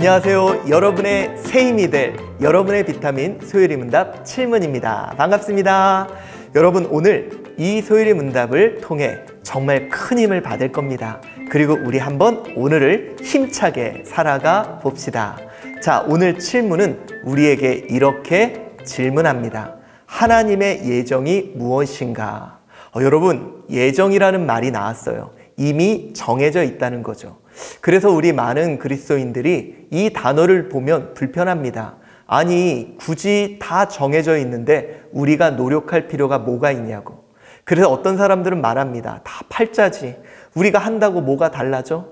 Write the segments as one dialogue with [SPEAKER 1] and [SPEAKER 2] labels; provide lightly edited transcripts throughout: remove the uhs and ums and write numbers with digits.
[SPEAKER 1] 안녕하세요. 여러분의 새 힘이 될 여러분의 비타민 소율이 문답 7문입니다. 반갑습니다. 여러분, 오늘 이 소율이 문답을 통해 정말 큰 힘을 받을 겁니다. 그리고 우리 한번 오늘을 힘차게 살아가 봅시다. 자, 오늘 7문은 우리에게 이렇게 질문합니다. 하나님의 예정이 무엇인가? 여러분, 예정이라는 말이 나왔어요. 이미 정해져 있다는 거죠. 그래서 우리 많은 그리스도인들이 이 단어를 보면 불편합니다. 아니, 굳이 다 정해져 있는데 우리가 노력할 필요가 뭐가 있냐고. 그래서 어떤 사람들은 말합니다. 다 팔자지. 우리가 한다고 뭐가 달라져?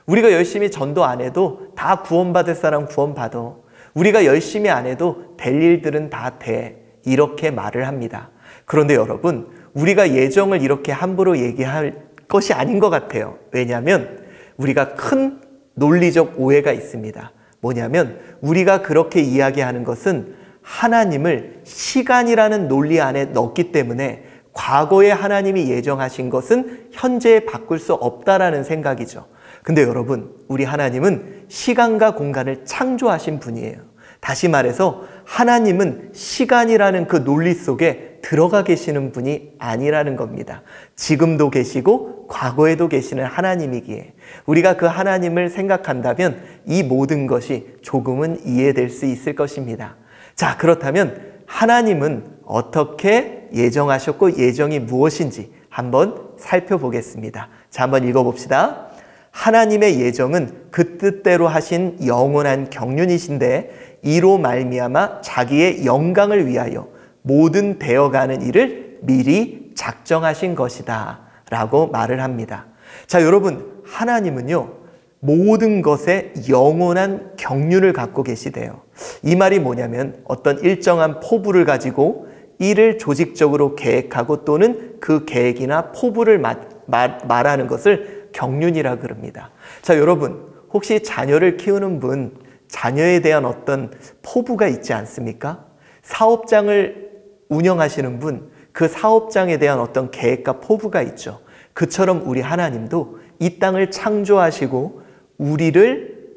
[SPEAKER 1] 우리가 열심히 전도 안 해도 다 구원받을 사람 구원받아. 우리가 열심히 안 해도 될 일들은 다 돼. 이렇게 말을 합니다. 그런데 여러분, 우리가 예정을 이렇게 함부로 얘기할 것이 아닌 것 같아요. 왜냐하면 우리가 큰 논리적 오해가 있습니다. 뭐냐면 우리가 그렇게 이야기하는 것은 하나님을 시간이라는 논리 안에 넣었기 때문에 과거에 하나님이 예정하신 것은 현재에 바꿀 수 없다라는 생각이죠. 근데 여러분, 우리 하나님은 시간과 공간을 창조하신 분이에요. 다시 말해서 하나님은 시간이라는 그 논리 속에 들어가 계시는 분이 아니라는 겁니다. 지금도 계시고 과거에도 계시는 하나님이기에 우리가 그 하나님을 생각한다면 이 모든 것이 조금은 이해될 수 있을 것입니다. 자, 그렇다면 하나님은 어떻게 예정하셨고 예정이 무엇인지 한번 살펴보겠습니다. 자, 한번 읽어봅시다. 하나님의 예정은 그 뜻대로 하신 영원한 경륜이신데 이로 말미암아 자기의 영광을 위하여 모든 되어가는 일을 미리 작정하신 것이다 라고 말을 합니다. 자, 여러분, 하나님은요 모든 것에 영원한 경륜을 갖고 계시대요. 이 말이 뭐냐면 어떤 일정한 포부를 가지고 일을 조직적으로 계획하고 또는 그 계획이나 포부를 말하는 것을 경륜이라 그럽니다. 자, 여러분, 혹시 자녀를 키우는 분, 자녀에 대한 어떤 포부가 있지 않습니까? 사업장을 운영하시는 분, 그 사업장에 대한 어떤 계획과 포부가 있죠. 그처럼 우리 하나님도 이 땅을 창조하시고 우리를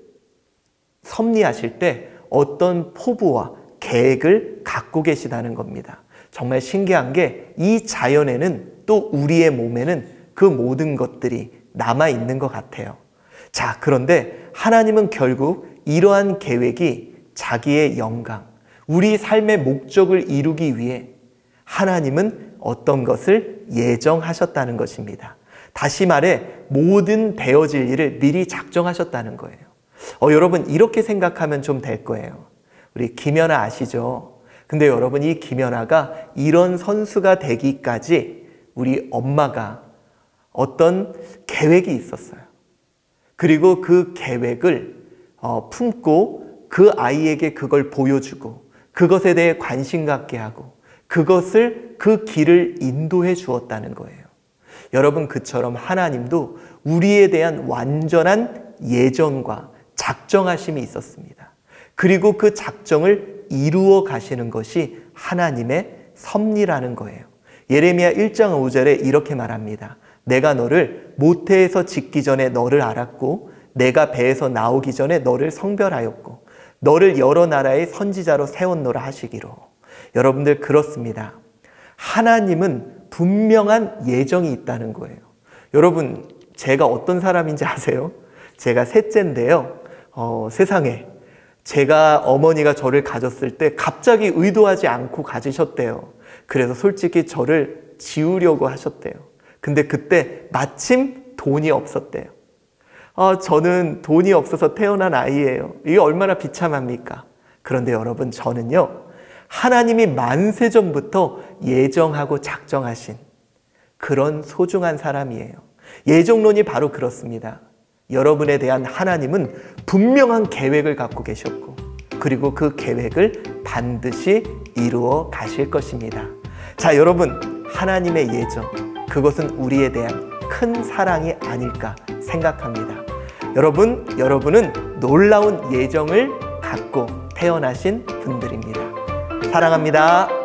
[SPEAKER 1] 섭리하실 때 어떤 포부와 계획을 갖고 계시다는 겁니다. 정말 신기한 게 이 자연에는 또 우리의 몸에는 그 모든 것들이 남아있는 것 같아요. 자, 그런데 하나님은 결국 이러한 계획이 자기의 영광, 우리 삶의 목적을 이루기 위해 하나님은 어떤 것을 예정하셨다는 것입니다. 다시 말해 모든 되어질 일을 미리 작정하셨다는 거예요. 여러분, 이렇게 생각하면 좀 될 거예요. 우리 김연아 아시죠? 근데 여러분, 이 김연아가 이런 선수가 되기까지 우리 엄마가 어떤 계획이 있었어요. 그리고 그 계획을 품고 그 아이에게 그걸 보여주고 그것에 대해 관심 갖게 하고 그것을 그 길을 인도해 주었다는 거예요. 여러분, 그처럼 하나님도 우리에 대한 완전한 예정과 작정하심이 있었습니다. 그리고 그 작정을 이루어 가시는 것이 하나님의 섭리라는 거예요. 예레미야 1장 5절에 이렇게 말합니다. 내가 너를 모태에서 짓기 전에 너를 알았고 내가 배에서 나오기 전에 너를 성별하였고 너를 여러 나라의 선지자로 세웠노라 하시기로. 여러분들, 그렇습니다. 하나님은 분명한 예정이 있다는 거예요. 여러분, 제가 어떤 사람인지 아세요? 제가 셋째인데요. 세상에 제가 어머니가 저를 가졌을 때 갑자기 의도하지 않고 가지셨대요. 그래서 솔직히 저를 지우려고 하셨대요. 근데 그때 마침 돈이 없었대요. 저는 돈이 없어서 태어난 아이예요. 이게 얼마나 비참합니까? 그런데 여러분, 저는요 하나님이 만세전부터 예정하고 작정하신 그런 소중한 사람이에요. 예정론이 바로 그렇습니다. 여러분에 대한 하나님은 분명한 계획을 갖고 계셨고 그리고 그 계획을 반드시 이루어 가실 것입니다. 자, 여러분, 하나님의 예정, 그것은 우리에 대한 큰 사랑이 아닐까 생각합니다. 여러분은 놀라운 예정을 갖고 태어나신 분들입니다. 사랑합니다.